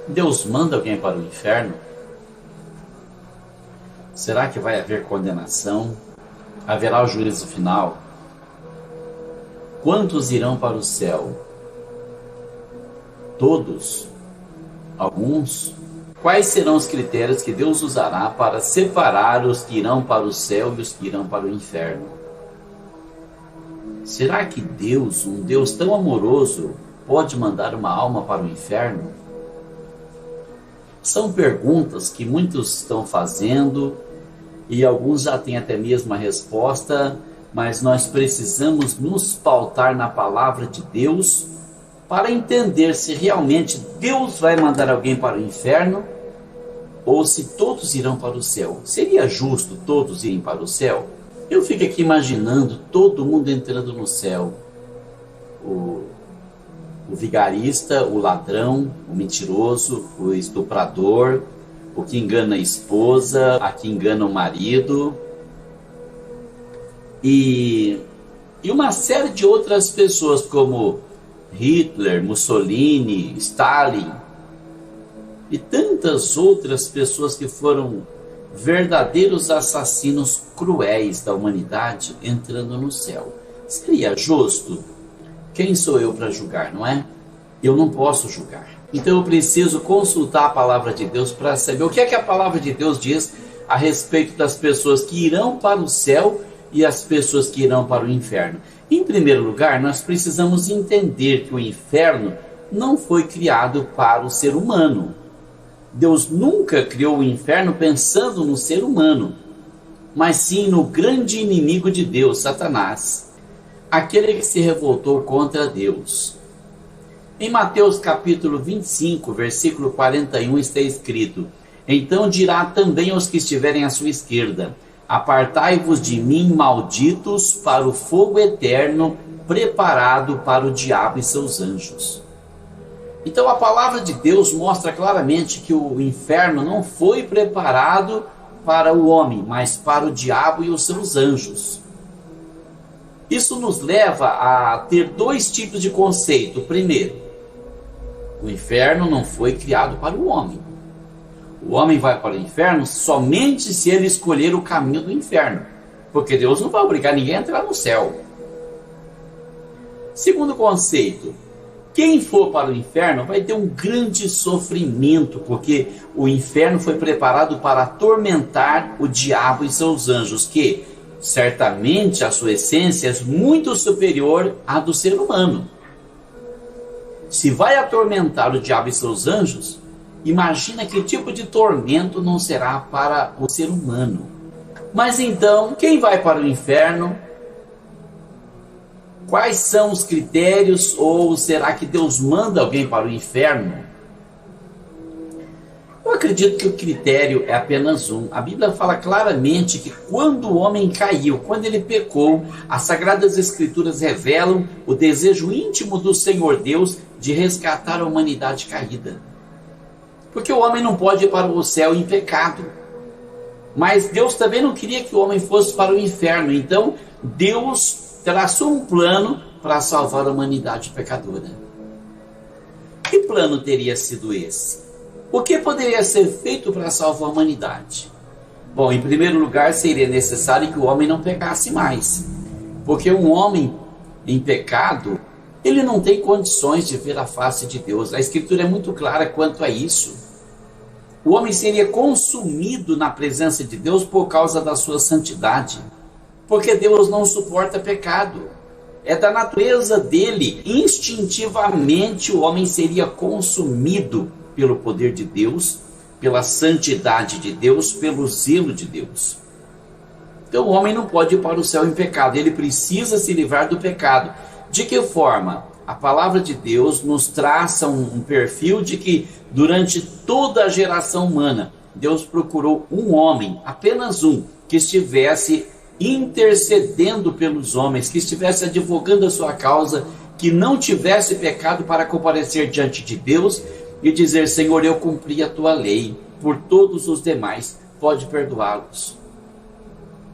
Deus manda alguém para o inferno? Será que vai haver condenação? Haverá o juízo final? Quantos irão para o céu? Todos? Alguns? Quais serão os critérios que Deus usará para separar os que irão para o céu e os que irão para o inferno? Será que Deus, um Deus tão amoroso, pode mandar uma alma para o inferno? São perguntas que muitos estão fazendo e alguns já têm até mesmo a resposta, mas nós precisamos nos pautar na palavra de Deus para entender se realmente Deus vai mandar alguém para o inferno ou se todos irão para o céu. Seria justo todos irem para o céu? Eu fico aqui imaginando todo mundo entrando no céu. O vigarista, o ladrão, o mentiroso, o estuprador, o que engana a esposa, a que engana o marido, e uma série de outras pessoas como Hitler, Mussolini, Stalin e tantas outras pessoas que foram verdadeiros assassinos cruéis da humanidade entrando no céu. Seria justo? Quem sou eu para julgar, não é? Eu não posso julgar. Então eu preciso consultar a palavra de Deus para saber o que é que a palavra de Deus diz a respeito das pessoas que irão para o céu e as pessoas que irão para o inferno. Em primeiro lugar, nós precisamos entender que o inferno não foi criado para o ser humano. Deus nunca criou o inferno pensando no ser humano, mas sim no grande inimigo de Deus, Satanás, aquele que se revoltou contra Deus. Em Mateus capítulo 25, versículo 41 está escrito: então dirá também aos que estiverem à sua esquerda: apartai-vos de mim, malditos, para o fogo eterno, preparado para o diabo e seus anjos. Então a palavra de Deus mostra claramente que o inferno não foi preparado para o homem, mas para o diabo e os seus anjos. Isso nos leva a ter dois tipos de conceito. Primeiro, o inferno não foi criado para o homem. O homem vai para o inferno somente se ele escolher o caminho do inferno, porque Deus não vai obrigar ninguém a entrar no céu. Segundo conceito, quem for para o inferno vai ter um grande sofrimento, porque o inferno foi preparado para atormentar o diabo e seus anjos, que certamente a sua essência é muito superior à do ser humano. Se vai atormentar o diabo e seus anjos, imagina que tipo de tormento não será para o ser humano. Mas então, quem vai para o inferno? Quais são os critérios? Ou será que Deus manda alguém para o inferno? Eu acredito que o critério é apenas um. A Bíblia fala claramente que quando o homem caiu, quando ele pecou, as Sagradas Escrituras revelam o desejo íntimo do Senhor Deus de resgatar a humanidade caída. Porque o homem não pode ir para o céu em pecado. Mas Deus também não queria que o homem fosse para o inferno. Então Deus traçou um plano para salvar a humanidade pecadora. Que plano teria sido esse? O que poderia ser feito para salvar a humanidade? Bom, em primeiro lugar, seria necessário que o homem não pecasse mais. Porque um homem em pecado, ele não tem condições de ver a face de Deus. A Escritura é muito clara quanto a isso. O homem seria consumido na presença de Deus por causa da sua santidade. Porque Deus não suporta pecado. É da natureza dele. Instintivamente o homem seria consumido pelo poder de Deus, pela santidade de Deus, pelo zelo de Deus. Então o homem não pode ir para o céu em pecado, ele precisa se livrar do pecado. De que forma? A palavra de Deus nos traça um perfil de que durante toda a geração humana, Deus procurou um homem, apenas um, que estivesse intercedendo pelos homens, que estivesse advogando a sua causa, que não tivesse pecado para comparecer diante de Deus e dizer: Senhor, eu cumpri a tua lei, por todos os demais, pode perdoá-los.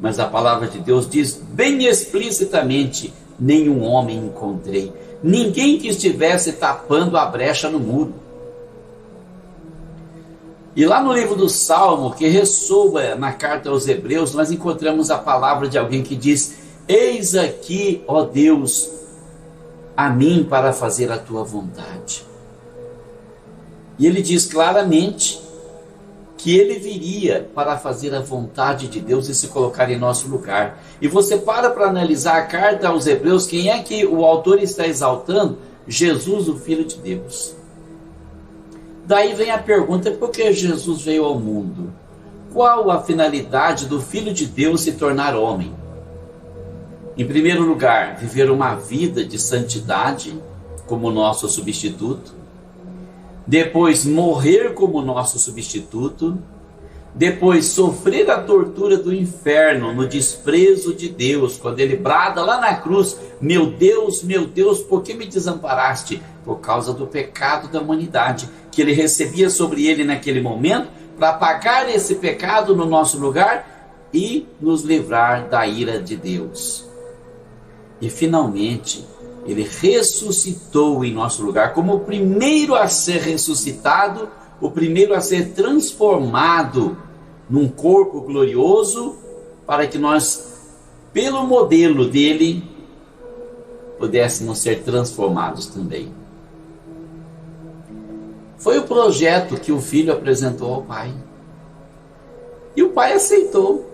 Mas a palavra de Deus diz bem explicitamente: nenhum homem encontrei, ninguém que estivesse tapando a brecha no muro. E lá no livro do Salmo, que ressoa na carta aos Hebreus, nós encontramos a palavra de alguém que diz: eis aqui, ó Deus, a mim para fazer a tua vontade. E ele diz claramente que ele viria para fazer a vontade de Deus e se colocar em nosso lugar. E você para analisar a carta aos Hebreus, quem é que o autor está exaltando? Jesus, o Filho de Deus. Daí vem a pergunta: por que Jesus veio ao mundo? Qual a finalidade do Filho de Deus se tornar homem? Em primeiro lugar, viver uma vida de santidade como nosso substituto. Depois, morrer como nosso substituto. Depois, sofrer a tortura do inferno no desprezo de Deus, quando ele brada lá na cruz: meu Deus, por que me desamparaste? Por causa do pecado da humanidade, que ele recebia sobre ele naquele momento, para pagar esse pecado no nosso lugar e nos livrar da ira de Deus. E finalmente, ele ressuscitou em nosso lugar, como o primeiro a ser ressuscitado, o primeiro a ser transformado num corpo glorioso, para que nós, pelo modelo dele, pudéssemos ser transformados também. Foi o projeto que o Filho apresentou ao Pai. E o Pai aceitou.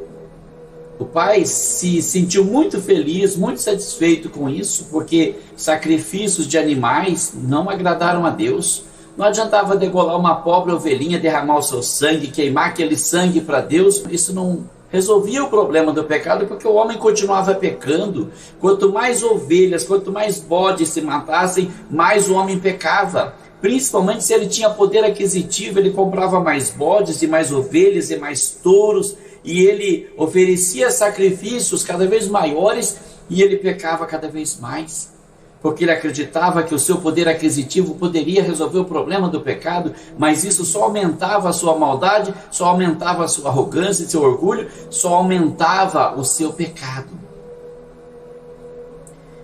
O Pai se sentiu muito feliz, muito satisfeito com isso, porque sacrifícios de animais não agradaram a Deus. Não adiantava degolar uma pobre ovelhinha, derramar o seu sangue, queimar aquele sangue para Deus. Isso não resolvia o problema do pecado, porque o homem continuava pecando. Quanto mais ovelhas, quanto mais bodes se matassem, mais o homem pecava. Principalmente se ele tinha poder aquisitivo, ele comprava mais bodes e mais ovelhas e mais touros, e ele oferecia sacrifícios cada vez maiores, e ele pecava cada vez mais, porque ele acreditava que o seu poder aquisitivo poderia resolver o problema do pecado, mas isso só aumentava a sua maldade, só aumentava a sua arrogância e seu orgulho, só aumentava o seu pecado.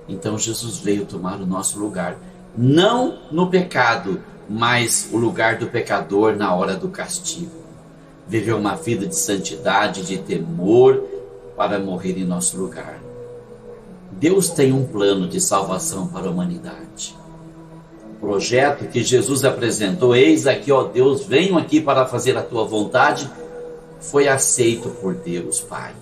Então Jesus veio tomar o nosso lugar, não no pecado, mas o lugar do pecador na hora do castigo. Viveu uma vida de santidade, de temor, para morrer em nosso lugar. Deus tem um plano de salvação para a humanidade. O projeto que Jesus apresentou: eis aqui, ó Deus, venho aqui para fazer a tua vontade, foi aceito por Deus Pai.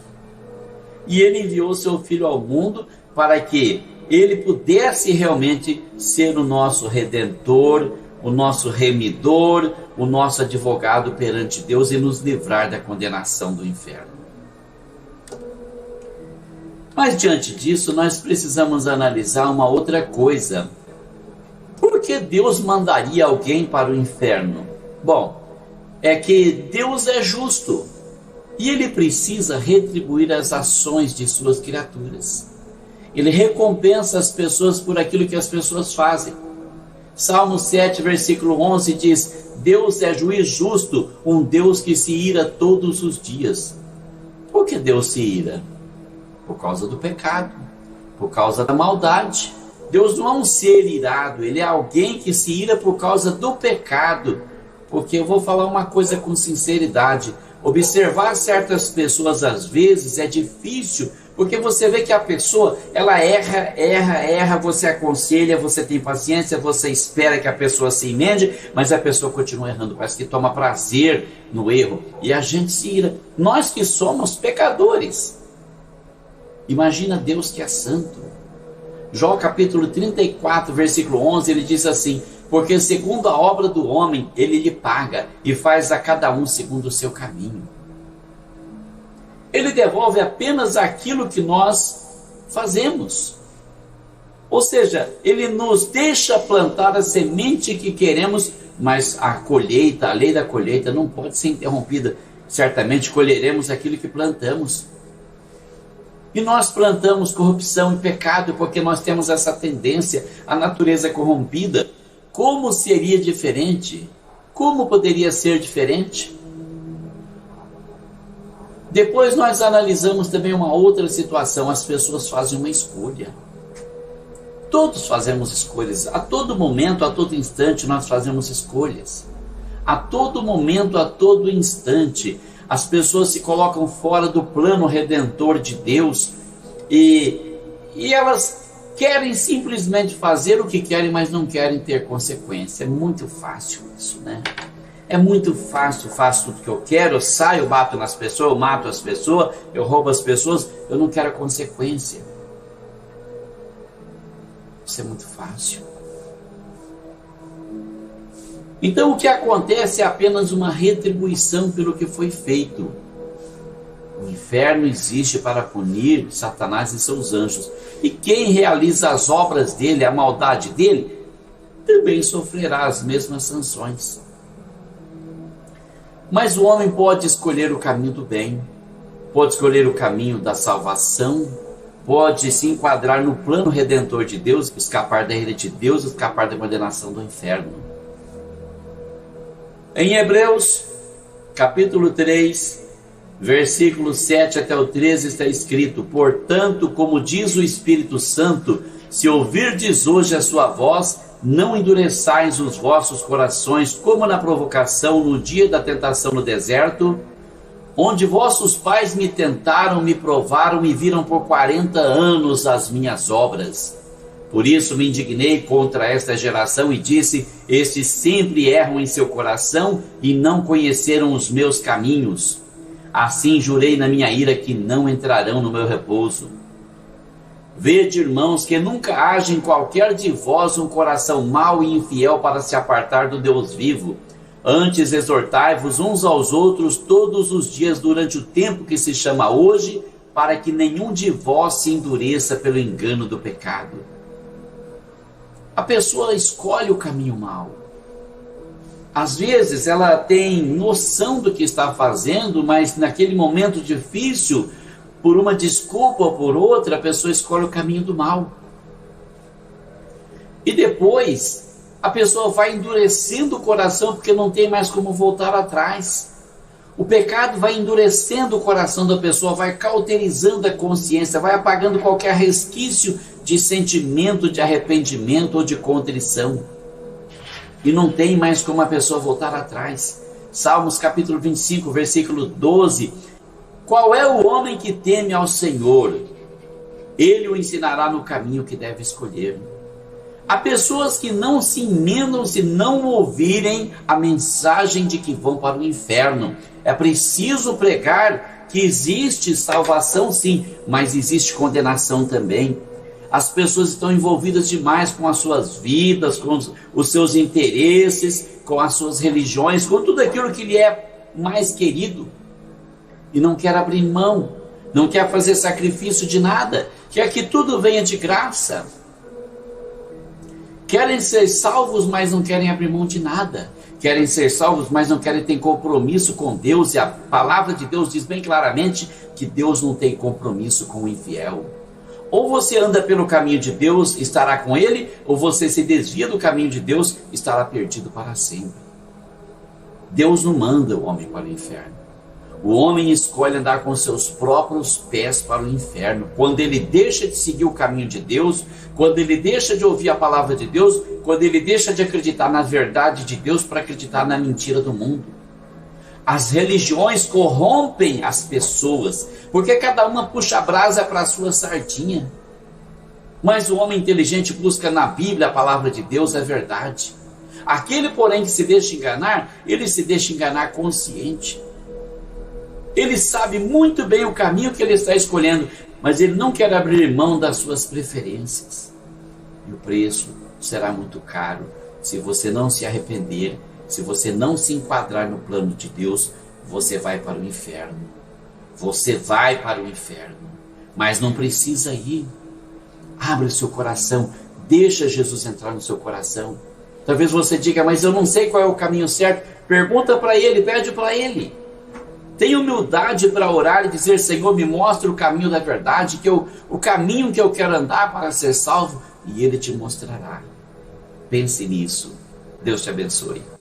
E ele enviou seu Filho ao mundo para que ele pudesse realmente ser o nosso Redentor, o nosso remidor, o nosso advogado perante Deus e nos livrar da condenação do inferno. Mas diante disso, nós precisamos analisar uma outra coisa. Por que Deus mandaria alguém para o inferno? Bom, é que Deus é justo e Ele precisa retribuir as ações de suas criaturas. Ele recompensa as pessoas por aquilo que as pessoas fazem. Salmo 7, versículo 11 diz: Deus é juiz justo, um Deus que se ira todos os dias. Por que Deus se ira? Por causa do pecado, por causa da maldade. Deus não é um ser irado, Ele é alguém que se ira por causa do pecado. Porque eu vou falar uma coisa com sinceridade: observar certas pessoas às vezes é difícil, porque você vê que a pessoa, ela erra, você aconselha, você tem paciência, você espera que a pessoa se emende, mas a pessoa continua errando, parece que toma prazer no erro, e a gente se ira. Nós que somos pecadores, imagina Deus que é santo. Jó capítulo 34, versículo 11, ele diz assim: porque segundo a obra do homem, ele lhe paga, e faz a cada um segundo o seu caminho. Ele devolve apenas aquilo que nós fazemos. Ou seja, Ele nos deixa plantar a semente que queremos, mas a colheita, a lei da colheita não pode ser interrompida. Certamente colheremos aquilo que plantamos. E nós plantamos corrupção e pecado porque nós temos essa tendência, a natureza corrompida. Como seria diferente? Como poderia ser diferente? Depois nós analisamos também uma outra situação: as pessoas fazem uma escolha. Todos fazemos escolhas, a todo momento, a todo instante nós fazemos escolhas. A todo momento, a todo instante, as pessoas se colocam fora do plano redentor de Deus e elas querem simplesmente fazer o que querem, mas não querem ter consequência. É muito fácil isso, né? É muito fácil, faço tudo que eu quero, eu saio, bato nas pessoas, eu mato as pessoas, eu roubo as pessoas, eu não quero a consequência. Isso é muito fácil. Então o que acontece é apenas uma retribuição pelo que foi feito. O inferno existe para punir Satanás e seus anjos. E quem realiza as obras dele, a maldade dele, também sofrerá as mesmas sanções. Mas o homem pode escolher o caminho do bem, pode escolher o caminho da salvação, pode se enquadrar no plano redentor de Deus, escapar da ira de Deus, escapar da condenação do inferno. Em Hebreus, capítulo 3, versículos 7 até o 13 está escrito: portanto, como diz o Espírito Santo, se ouvirdes hoje a sua voz, não endureçais os vossos corações, como na provocação no dia da tentação no deserto, onde vossos pais me tentaram, me provaram e viram por 40 anos as minhas obras. Por isso me indignei contra esta geração e disse: estes sempre erram em seu coração e não conheceram os meus caminhos. Assim jurei na minha ira que não entrarão no meu repouso. Vede, irmãos, que nunca haja em qualquer de vós um coração mau e infiel para se apartar do Deus vivo. Antes exortai-vos uns aos outros todos os dias durante o tempo que se chama hoje, para que nenhum de vós se endureça pelo engano do pecado. A pessoa escolhe o caminho mau. Às vezes ela tem noção do que está fazendo, mas naquele momento difícil, por uma desculpa ou por outra, a pessoa escolhe o caminho do mal. E depois, a pessoa vai endurecendo o coração porque não tem mais como voltar atrás. O pecado vai endurecendo o coração da pessoa, vai cauterizando a consciência, vai apagando qualquer resquício de sentimento, de arrependimento ou de contrição. E não tem mais como a pessoa voltar atrás. Salmos capítulo 25, versículo 12. Qual é o homem que teme ao Senhor? Ele o ensinará no caminho que deve escolher. Há pessoas que não se emendam se não ouvirem a mensagem de que vão para o inferno. É preciso pregar que existe salvação sim, mas existe condenação também. As pessoas estão envolvidas demais com as suas vidas, com os seus interesses, com as suas religiões, com tudo aquilo que lhe é mais querido. E não quer abrir mão, não quer fazer sacrifício de nada, quer que tudo venha de graça. Querem ser salvos, mas não querem abrir mão de nada. Querem ser salvos, mas não querem ter compromisso com Deus. E a palavra de Deus diz bem claramente que Deus não tem compromisso com o infiel. Ou você anda pelo caminho de Deus, estará com Ele, ou você se desvia do caminho de Deus, estará perdido para sempre. Deus não manda o homem para o inferno. O homem escolhe andar com seus próprios pés para o inferno. Quando ele deixa de seguir o caminho de Deus, quando ele deixa de ouvir a palavra de Deus, quando ele deixa de acreditar na verdade de Deus para acreditar na mentira do mundo. As religiões corrompem as pessoas, porque cada uma puxa a brasa para a sua sardinha. Mas o homem inteligente busca na Bíblia a palavra de Deus, a verdade. Aquele, porém, que se deixa enganar, ele se deixa enganar consciente. Ele sabe muito bem o caminho que ele está escolhendo, mas ele não quer abrir mão das suas preferências. E o preço será muito caro se você não se arrepender. Se você não se enquadrar no plano de Deus, você vai para o inferno. Você vai para o inferno. Mas não precisa ir. Abre o seu coração. Deixa Jesus entrar no seu coração. Talvez você diga, mas eu não sei qual é o caminho certo. Pergunta para Ele, pede para Ele. Tenha humildade para orar e dizer, Senhor, me mostra o caminho da verdade, o caminho que eu quero andar para ser salvo. E Ele te mostrará. Pense nisso. Deus te abençoe.